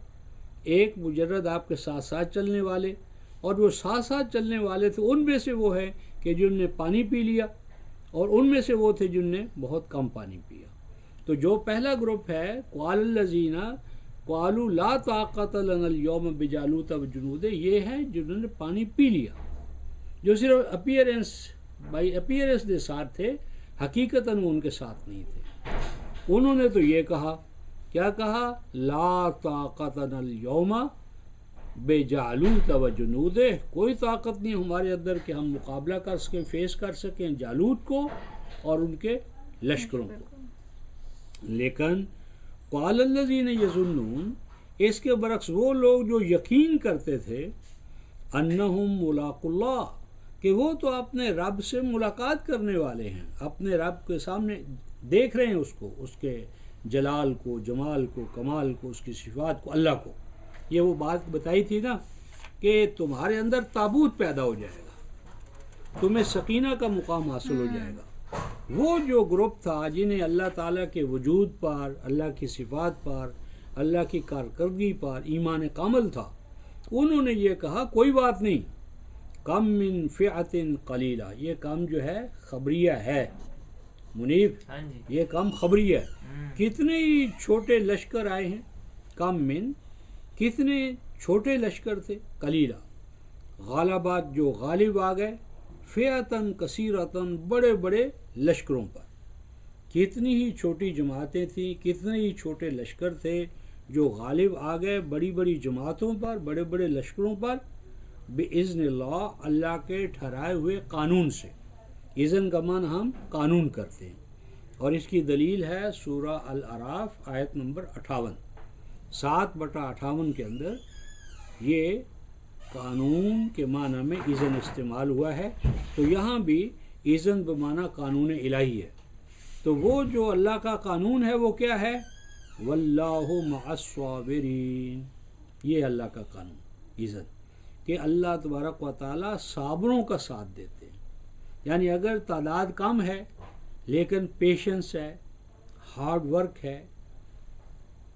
Speaker 1: ایک مجرد آپ کے ساتھ ساتھ چلنے والے، اور جو ساتھ ساتھ چلنے والے تھے ان میں سے وہ ہے کہ جن نے پانی پی لیا، اور ان میں سے وہ تھے جن نے بہت کم پانی پیا. تو جو پہلا گروپ ہے قال الذین قالوا لا طاقت لنا اليوم بجالوت وجنود، یہ ہے جنہوں نے پانی پی لیا، جو صرف اپیئرنس بائی اپیئرنس کے ساتھ تھے، حقیقتاً وہ ان کے ساتھ نہیں تھے. انہوں نے تو یہ کہا، کیا کہا؟ لا طاقت لنا اليوم بے جالوت و جنودہ، کوئی طاقت نہیں ہمارے اندر کہ ہم مقابلہ کر سکیں، فیس کر سکیں جالوت کو اور ان کے لشکروں کو۔ لیکن قال الذین یظنون، اس کے برعکس وہ لوگ جو یقین کرتے تھے انہم ملاق اللہ، کہ وہ تو اپنے رب سے ملاقات کرنے والے ہیں، اپنے رب کے سامنے دیکھ رہے ہیں اس کو، اس کے جلال کو، جمال کو، کمال کو، اس کی صفات کو، اللہ کو۔ یہ وہ بات بتائی تھی نا کہ تمہارے اندر تابوت پیدا ہو جائے گا، تمہیں سکینہ کا مقام حاصل ہو جائے گا۔ وہ جو گروپ تھا جنہیں اللہ تعالیٰ کے وجود پر، اللہ کی صفات پر، اللہ کی کارکردگی پر ایمان کامل تھا، انہوں نے یہ کہا کوئی بات نہیں، کم من فئۃ قلیلہ، یہ کم جو ہے خبریہ ہے منیب، یہ کم خبریہ ہے، کتنے ہی چھوٹے لشکر آئے ہیں، کم من، کتنے چھوٹے لشکر تھے، قلیلہ، غالبات جو غالب آ گئے، فئۃً کثیرۃً، بڑے بڑے لشکروں پر، کتنی ہی چھوٹی جماعتیں تھیں، کتنے ہی چھوٹے لشکر تھے جو غالب آ گئے بڑی بڑی جماعتوں پر، بڑے بڑے لشکروں پر، بِإِذْنِ اللہ، اللہ کے ٹھہرائے ہوئے قانون سے۔ اذن کا معنی ہم قانون کرتے ہیں، اور اس کی دلیل ہے سورہ الاعراف آیت نمبر 58، 7/58 کے اندر یہ قانون کے معنی میں اذن استعمال ہوا ہے، تو یہاں بھی اذن بمعنی قانون الہی ہے۔ تو وہ جو اللہ کا قانون ہے وہ کیا ہے؟ واللہ مع الصابرین، یہ اللہ کا قانون اذن، کہ اللہ تبارک و تعالیٰ صابروں کا ساتھ دیتے ہیں۔ یعنی اگر تعداد کم ہے لیکن پیشنس ہے، ہارڈ ورک ہے،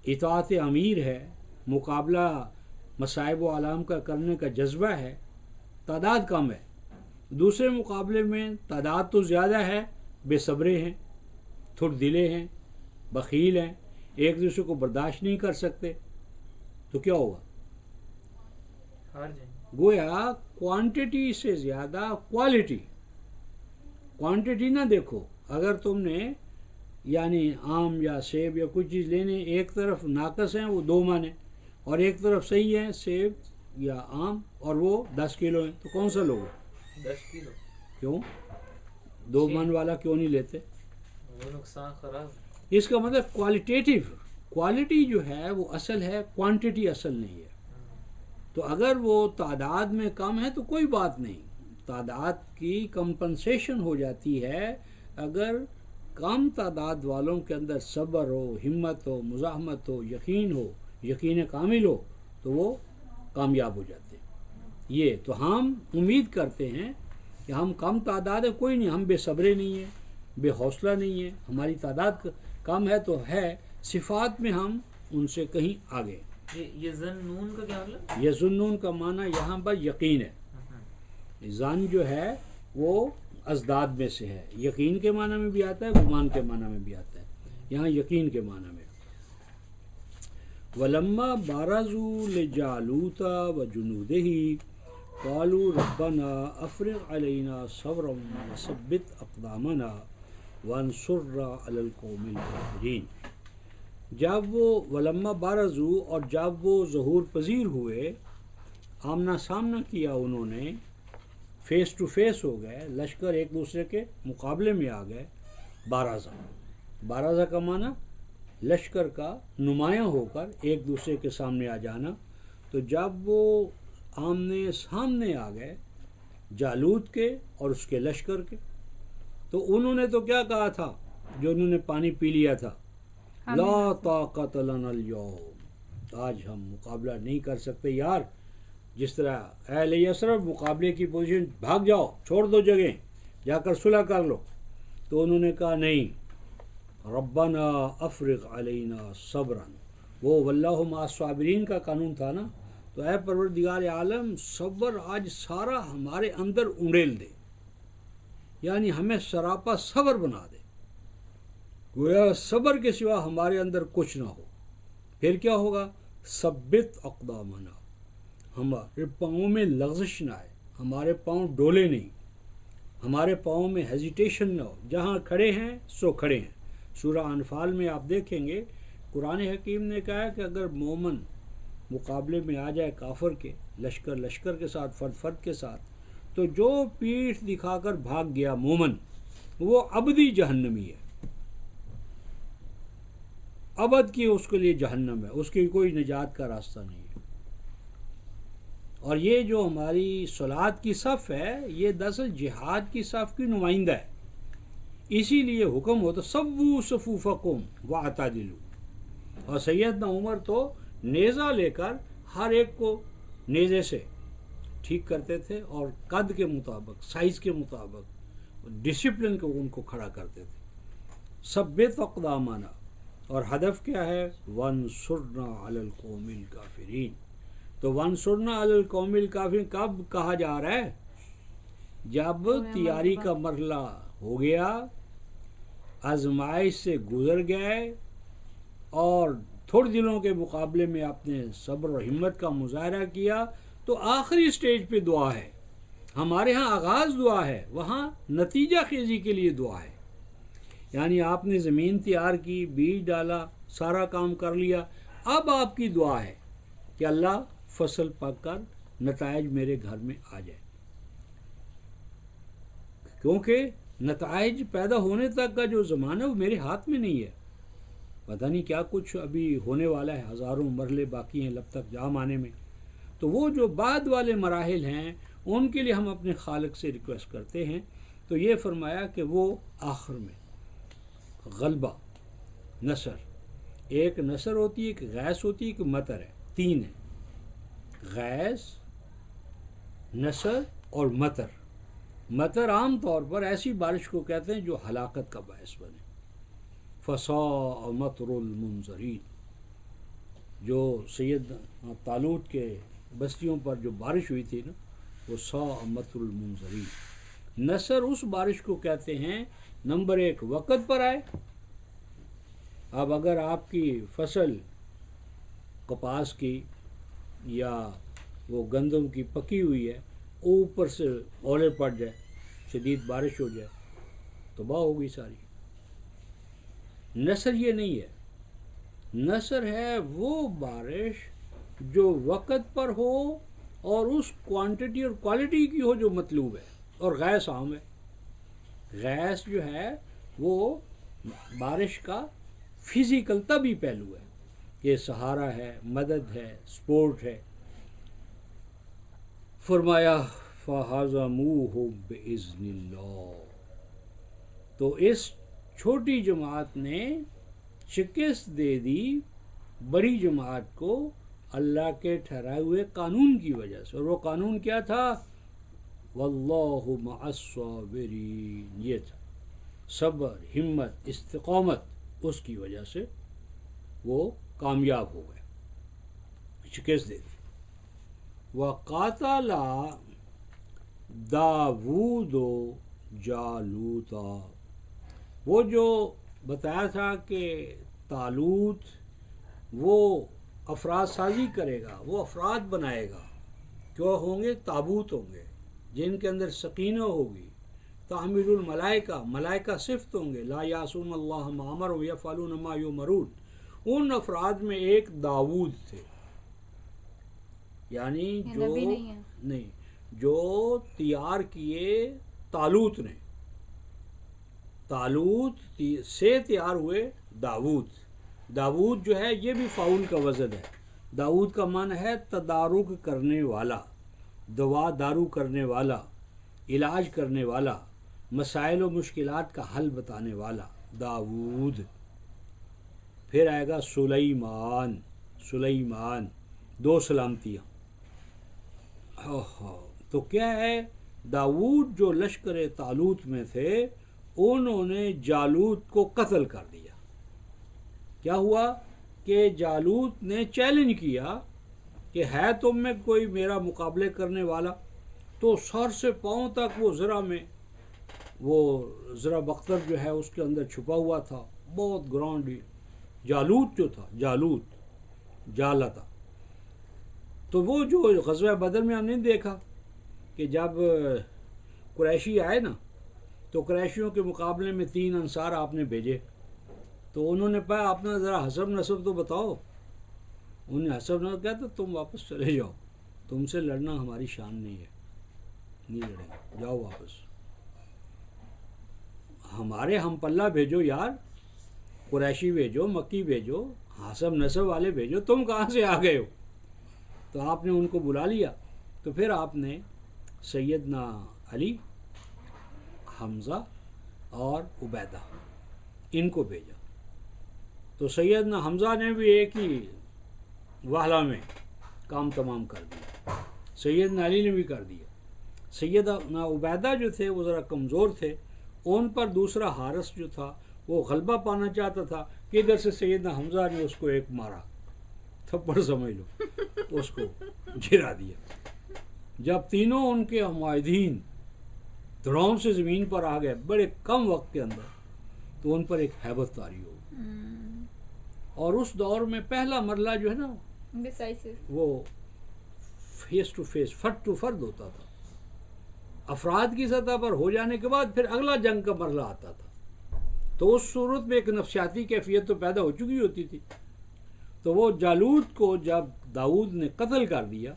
Speaker 1: اطاعت امیر ہے، مقابلہ مصائب و آلام کا کرنے کا جذبہ ہے، تعداد کم ہے، دوسرے مقابلے میں تعداد تو زیادہ ہے، بے صبرے ہیں، تھوڑ دلے ہیں، بخیل ہیں، ایک دوسرے کو برداشت نہیں کر سکتے، تو کیا ہوگا؟ گویا کوانٹٹی سے زیادہ کوانٹٹی نہ دیکھو۔ اگر تم نے یعنی آم یا سیب یا کچھ چیز لینے، ایک طرف ناقص ہیں وہ 2 من ہیں، اور ایک طرف صحیح ہے سیب یا آم اور وہ 10 کلو ہیں، تو کون سا لوگے؟
Speaker 4: 10 کلو۔
Speaker 1: کیوں 2 من والا کیوں نہیں لیتے؟
Speaker 4: وہ نقصان خراب۔
Speaker 1: اس کا مطلب کوالٹیٹیو، کوالٹی جو ہے وہ اصل ہے، کوانٹٹی اصل نہیں ہے۔ تو اگر وہ تعداد میں کم ہے تو کوئی بات نہیں، تعداد کی کمپنسیشن ہو جاتی ہے۔ اگر کم تعداد والوں کے اندر صبر ہو، ہمت ہو، مزاحمت ہو، یقین کامل ہو، تو وہ کامیاب ہو جاتے ہیں۔ یہ تو ہم امید کرتے ہیں کہ ہم کم تعداد ہے، کوئی نہیں، ہم بے صبرے نہیں ہیں، بے حوصلہ نہیں ہیں، ہماری تعداد کم ہے تو ہے، صفات میں ہم ان سے کہیں آگے۔
Speaker 4: یہ ظنون کا کیا مطلب؟
Speaker 1: یظنون کا معنی یہاں پر یقین ہے، ظن جو ہے وہ ازداد میں سے ہے، یقین کے معنی میں بھی آتا ہے، گمان کے معنی میں بھی آتا ہے، یہاں یقین کے معنی میں۔ وَلَمَّا بَارَزُوا لِجَالُوتَ وَجُنُودِهِ قَالُوا رَبَّنَا أَفْرِغْ عَلَيْنَا صَبْرًا وَثَبِّتْ أَقْدَامَنَا وَانصُرْنَا عَلَى الْقَوْمِ الْكَافِرِينَ۔ جب وہ ولما بارزو، اور جب وہ ظہور پذیر ہوئے، آمنا سامنا کیا انہوں نے، فیس ٹو فیس ہو گئے، لشکر ایک دوسرے کے مقابلے میں آ گئے، بارازہ کا معنی لشکر کا نمایاں ہو کر ایک دوسرے کے سامنے آ جانا۔ تو جب وہ آمنے سامنے آ گئے جالوت کے اور اس کے لشکر کے، تو انہوں نے تو کیا کہا تھا جو انہوں نے پانی پی لیا تھا؟ لا طاقت لنا اليوم، آج ہم مقابلہ نہیں کر سکتے یار۔ جس طرح اہل یثرب مقابلے کی پوزیشن، بھاگ جاؤ، چھوڑ دو جگہ، جا کر صلح کر لو، تو انہوں نے کہا نہیں، ربنا افرغ علینا صبرا، وہ واللہ مع الصابرین کا قانون تھا نا، تو اے پروردگار عالم صبر آج سارا ہمارے اندر انڈیل دے، یعنی ہمیں سراپا صبر بنا دے، گویا صبر کے سوا ہمارے اندر کچھ نہ ہو۔ پھر کیا ہوگا؟ ثبت اقدامنا، ہمارے پاؤں میں لغزش نہ آئے، ہمارے پاؤں ڈولے نہیں، ہمارے پاؤں میں ہیزیٹیشن نہ ہو، جہاں کھڑے ہیں سو کھڑے ہیں۔ سورہ انفال میں آپ دیکھیں گے قرآن حکیم نے کہا ہے کہ اگر مومن مقابلے میں آ جائے کافر کے، لشکر کے ساتھ، فرد کے ساتھ، تو جو پیٹھ دکھا کر بھاگ گیا مومن، وہ ابدی جہنمی ہے، ابد کی اس کے لیے جہنم ہے، اس کی کوئی نجات کا راستہ نہیں ہے۔ اور یہ جو ہماری صلاۃ کی صف ہے، یہ دراصل جہاد کی صف کی نمائندہ ہے، اسی لیے حکم ہوتا سووا صفوفکم واعتدلوا، اور سیدنا عمر تو نیزہ لے کر ہر ایک کو نیزے سے ٹھیک کرتے تھے، اور قد کے مطابق، سائز کے مطابق، ڈسپلن کو ان کو کھڑا کرتے تھے۔ ثبت اقدامنا، اور ہدف کیا ہے؟ وانصرنا علی القوم الکافرین۔ تو وانصرنا علی القوم الکافرین کب کہا جا رہا ہے؟ جب تیاری کا مرحلہ ہو گیا، آزمائش سے گزر گئے، اور تھوڑے دنوں کے مقابلے میں آپ نے صبر و ہمت کا مظاہرہ کیا، تو آخری سٹیج پہ دعا ہے۔ ہمارے ہاں آغاز دعا ہے، وہاں نتیجہ خیزی کے لیے دعا ہے۔ یعنی آپ نے زمین تیار کی، بیج ڈالا، سارا کام کر لیا، اب آپ کی دعا ہے کہ اللہ فصل پک کر نتائج میرے گھر میں آ جائے، کیونکہ نتائج پیدا ہونے تک کا جو زمانہ وہ میرے ہاتھ میں نہیں ہے، پتہ نہیں کیا کچھ ابھی ہونے والا ہے، ہزاروں مرحلے باقی ہیں لب تک جام آنے میں۔ تو وہ جو بعد والے مراحل ہیں ان کے لیے ہم اپنے خالق سے ریکویسٹ کرتے ہیں۔ تو یہ فرمایا کہ وہ آخر میں غلبہ، نصر، ایک نصر ہوتی ہے، ایک غیث ہوتی ہے، ایک مطر ہے، تین ہے، غیث، نصر اور مطر۔ مطر عام طور پر ایسی بارش کو کہتے ہیں جو ہلاکت کا باعث بنے۔ فساء مطر المنذرین، جو سید طالوت کے بستیوں پر جو بارش ہوئی تھی نا، وہ ساء مطر المنذرین۔ نصر اس بارش کو کہتے ہیں نمبر ایک وقت پر آئے۔ اب اگر آپ کی فصل کپاس کی یا وہ گندم کی پکی ہوئی ہے، اوپر سے اولے پڑ جائے، شدید بارش ہو جائے، تباہ ہو گئی ساری۔ نصر یہ نہیں ہے، نصر ہے وہ بارش جو وقت پر ہو اور اس کوانٹٹی اور کوالٹی کی ہو جو مطلوب ہے، اور غیث عام ہے۔ غیث جو ہے وہ بارش کا فزیکل طبی پہلو ہے، یہ سہارا ہے، مدد ہے، سپورٹ ہے۔ فرمایا فَهَزَمُوهُمْ بِإِذْنِ اللَّهِ، تو اس چھوٹی جماعت نے شکست دے دی بڑی جماعت کو اللہ کے ٹھہرائے ہوئے قانون کی وجہ سے، اور وہ قانون کیا تھا؟ وَاللَّهُ مَعَ الصَّابِرِينَ، یہ تھا صبر، ہمت، استقامت، اس کی وجہ سے وہ کامیاب ہو گئے، شکست دے دی۔ وَقَاتَلَ داوود جالوت، وہ جو بتایا تھا کہ طالوت وہ افراد سازی کرے گا، وہ افراد بنائے گا، کیوں ہوں گے؟ تابوت ہوں گے جن کے اندر سکینہ ہوگی، تحمل الملائکہ، ملائکہ صفت ہوں گے، لا یعصون اللہ ما امرهم یفعلون ما یؤمرون۔ ان افراد میں ایک داود تھے، یعنی جو نہیں، جو تیار کیے طالوت نے، طالوت سے تیار ہوئے داود۔ داود جو ہے یہ بھی فاعل کا وزن ہے۔ داود کا معنی ہے تدارک کرنے والا، دوا دارو کرنے والا، علاج کرنے والا، مسائل و مشکلات کا حل بتانے والا، داود۔ پھر آئے گا سلیمان، سلیمان، دو سلامتیاں۔ تو کیا ہے؟ داود جو لشکر طالوت میں تھے، انہوں نے جالوت کو قتل کر دیا۔ کیا ہوا کہ جالوت نے چیلنج کیا کہ ہے تم میں کوئی میرا مقابلے کرنے والا؟ تو سر سے پاؤں تک وہ ذرا میں، وہ ذرا بختر جو ہے اس کے اندر چھپا ہوا تھا، بہت گراؤنڈ جالوت جو تھا، جالوت جالا تھا۔ تو وہ جو غزوہ بدر میں ہم نے دیکھا کہ جب قریشی آئے نا، تو قریشیوں کے مقابلے میں 3 انصار آپ نے بھیجے، تو انہوں نے کہا اپنا ذرا حسب نسب تو بتاؤ۔ انہیں حسب نہ کہا تو تم واپس چلے جاؤ، تم سے لڑنا ہماری شان نہیں ہے، نہیں لڑیں گے، جاؤ واپس، ہمارے ہم پلہ بھیجو یار، قریشی بھیجو، مکی بھیجو، حسب نسب والے بھیجو، تم کہاں سے آ گئے ہو؟ تو آپ نے ان کو بلا لیا، تو پھر آپ نے سیدنا علی، حمزہ اور عبیدہ ان کو بھیجا، تو سیدنا حمزہ نے بھی ایک ہی وہلہ میں کام تمام کر دیا، سیدنا علی نے بھی کر دیا۔ سیدنا عبیدہ جو تھے وہ ذرا کمزور تھے، ان پر دوسرا حارث جو تھا وہ غلبہ پانا چاہتا تھا کہ ادھر سے سیدنا حمزہ نے اس کو ایک مارا، تھپڑ سمجھ لو، اس کو گرا دیا۔ جب تینوں ان کے معاہدین دھڑام سے زمین پر آ گئے بڑے کم وقت کے اندر، تو ان پر ایک ہیبت طاری ہو گئی، اور اس دور میں پہلا مرحلہ جو ہے نا وہ فیس ٹو فیس، فرد ٹو فرد ہوتا تھا، افراد کی سطح پر ہو جانے کے بعد پھر اگلا جنگ کا مرحلہ آتا تھا، تو اس صورت میں ایک نفسیاتی کیفیت تو پیدا ہو چکی ہوتی تھی۔ تو وہ جالوت کو جب داؤد نے قتل کر دیا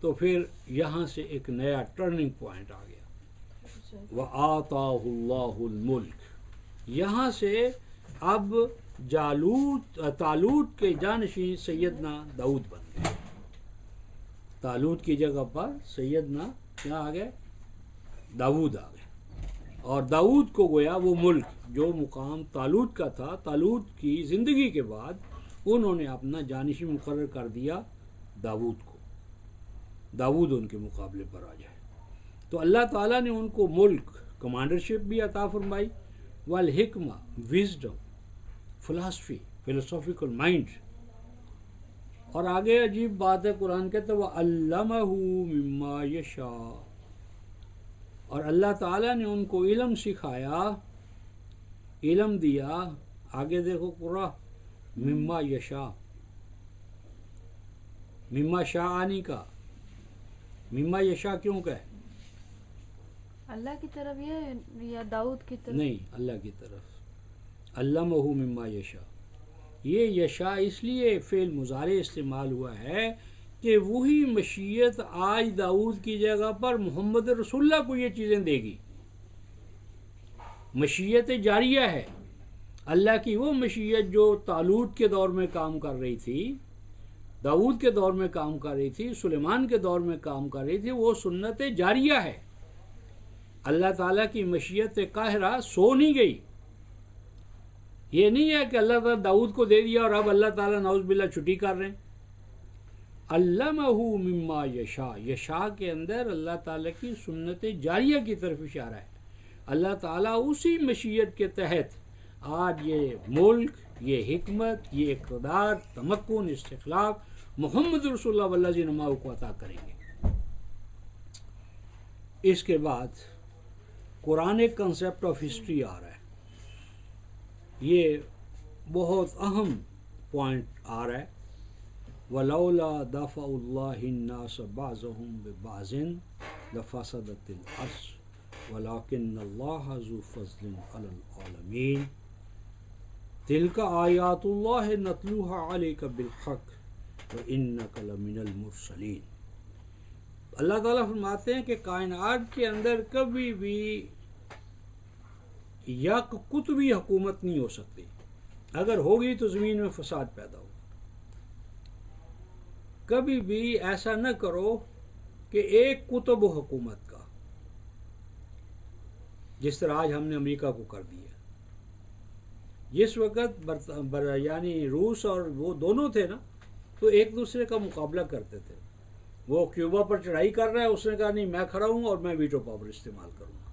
Speaker 1: تو پھر یہاں سے ایک نیا ٹرننگ پوائنٹ آ گیا، وَآتَاهُ اللَّهُ الْمُلْكَ، یہاں سے اب طالوت کے جانشین سیدنا داؤد بن گئے، طالوت کی جگہ پر سیدنا کیا آ گئے؟ داؤد آ گئے، اور داؤد کو گویا وہ ملک جو مقام طالوت کا تھا، طالوت کی زندگی کے بعد انہوں نے اپنا جانشین مقرر کر دیا داؤد کو، داؤد ان کے مقابلے پر آ جائے۔ تو اللہ تعالیٰ نے ان کو ملک، کمانڈرشپ بھی عطا فرمائی، والحکمہ، وزڈم، فلاسفی، فلسافیکل مائنڈ، اور آگے عجیب بات ہے، قرآن کہتا ہے وَعَلَّمَهُ مِمَّا يَشَاءُ، اور اللہ تعالیٰ نے ان کو علم سکھایا، علم دیا، آگے دیکھو قرآن، مما یشاء، مما شاءانی کا، مما یشاء کیوں کہے؟
Speaker 3: اللہ کی طرف یا داؤد کی طرف؟
Speaker 1: نہیں، اللہ کی طرف، علمہ مما یشاء، یہ یشاء اس لیے فعل مضارع استعمال ہوا ہے کہ وہی مشیت آج داؤد کی جگہ پر محمد رسول اللہ کو یہ چیزیں دے گی، مشیت جاریہ ہے، اللہ کی وہ مشیت جو طالوت کے دور میں کام کر رہی تھی، داؤد کے دور میں کام کر رہی تھی، سلیمان کے دور میں کام کر رہی تھی، وہ سنت جاریہ ہے، اللہ تعالیٰ کی مشیت قاہرہ سو نہیں گئی۔ یہ نہیں ہے کہ اللہ تعالیٰ داؤد کو دے دیا اور اب اللہ تعالیٰ نعوذ باللہ چھٹی کر رہے ہیں۔ علمہ مما یشاء، یشاء کے اندر اللہ تعالیٰ کی سنت جاریہ کی طرف اشارہ ہے، اللہ تعالیٰ اسی مشیت کے تحت آج یہ ملک، یہ حکمت، یہ اقتدار، تمکن، استخلاف محمد رسول اللہ والذین معہ کو عطا کریں گے۔ اس کے بعد قرآن کنسیپٹ آف ہسٹری آ رہا ہے، یہ بہت اہم پوائنٹ آ رہا ہے، وَلَوْلَا دَفْعُ اللَّهِ النَّاسَ بَعْضَهُمْ بِبَعْضٍ لَفَسَدَتِ الْأَرْضُ وَلَكِنَّ اللَّهَ ذُو فَضْلٍ عَلَى الْعَالَمِينَ تِلْكَ آیَاتُ اللَّهِ نَتْلُوهَا عَلَيْكَ بِالْحَقِّ وَإِنَّكَ لَمِنَ الْمُرْسَلِينَ۔ اللہ تعالیٰ فرماتے ہیں کہ کائنات کے اندر کبھی بھی یک قطبی حکومت نہیں ہو سکتی، اگر ہوگی تو زمین میں فساد پیدا ہوگا۔ کبھی بھی ایسا نہ کرو کہ ایک قطب حکومت کا، جس طرح آج ہم نے امریکہ کو کر دیا، جس وقت یعنی روس اور وہ دونوں تھے نا، تو ایک دوسرے کا مقابلہ کرتے تھے، وہ کیوبا پر چڑھائی کر رہا ہے، اس نے کہا نہیں میں کھڑا ہوں اور میں ویٹو پاور استعمال کروں گا،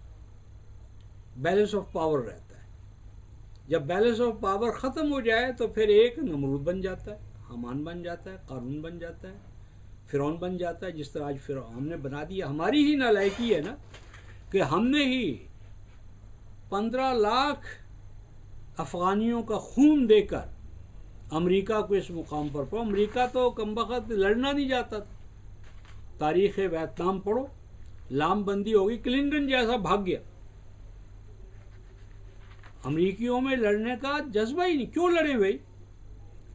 Speaker 1: بیلنس آف پاور رہتا ہے۔ جب بیلنس آف پاور ختم ہو جائے تو پھر ایک نمرود بن جاتا ہے، حامان بن جاتا ہے، قارون بن جاتا ہے، فرعون بن جاتا ہے، جس طرح آج فرعون ہم نے بنا دیا۔ ہماری ہی نالائکی ہے نا کہ ہم نے ہی 15 لاکھ افغانیوں کا خون دے کر امریکہ کو اس مقام پر پہنچا۔ امریکہ تو کم بخت لڑنا نہیں جاتا تھا، تاریخ ویتنام پڑھو، لام بندی ہوگی، کلنٹن جیسا بھاگ گیا، امریکیوں میں لڑنے کا جذبہ ہی نہیں، کیوں لڑے بھائی؟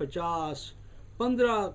Speaker 1: 50-15